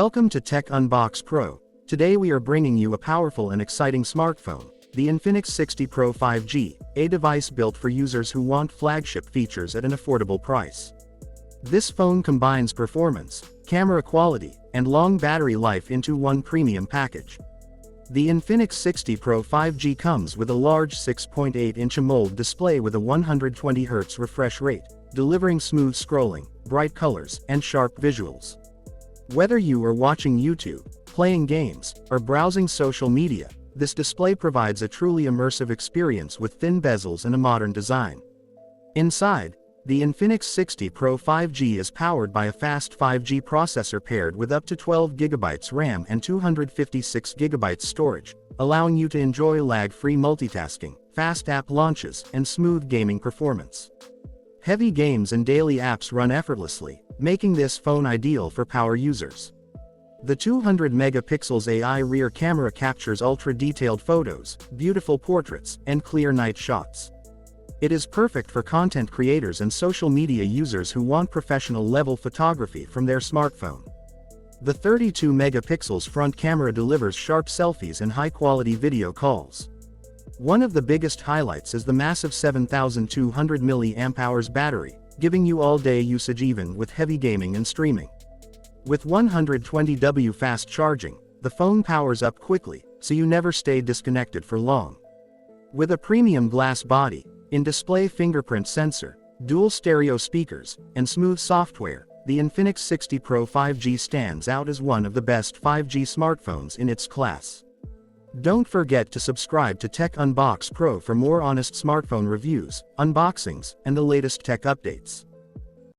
Welcome to Tech Unbox Pro. Today we are bringing you a powerful and exciting smartphone, the Infinix 60 Pro 5G, a device built for users who want flagship features at an affordable price. This phone combines performance, camera quality, and long battery life into one premium package. The Infinix 60 Pro 5G comes with a large 6.8-inch AMOLED display with a 120Hz refresh rate, delivering smooth scrolling, bright colors, and sharp visuals. Whether you are watching YouTube, playing games, or browsing social media, this display provides a truly immersive experience with thin bezels and a modern design. Inside, the Infinix 60 Pro 5G is powered by a fast 5G processor paired with up to 12GB RAM and 256GB storage, allowing you to enjoy lag-free multitasking, fast app launches, and smooth gaming performance. Heavy games and daily apps run effortlessly, making this phone ideal for power users. The 200-megapixels AI rear camera captures ultra-detailed photos, beautiful portraits, and clear night shots. It is perfect for content creators and social media users who want professional-level photography from their smartphone. The 32-megapixels front camera delivers sharp selfies and high-quality video calls. One of the biggest highlights is the massive 7,200 mAh battery, giving you all-day usage even with heavy gaming and streaming. With 120W fast charging, the phone powers up quickly, so you never stay disconnected for long. With a premium glass body, in-display fingerprint sensor, dual stereo speakers, and smooth software, the Infinix 60 Pro 5G stands out as one of the best 5G smartphones in its class. Don't forget to subscribe to Tech Unbox Pro for more honest smartphone reviews, unboxings, and the latest tech updates.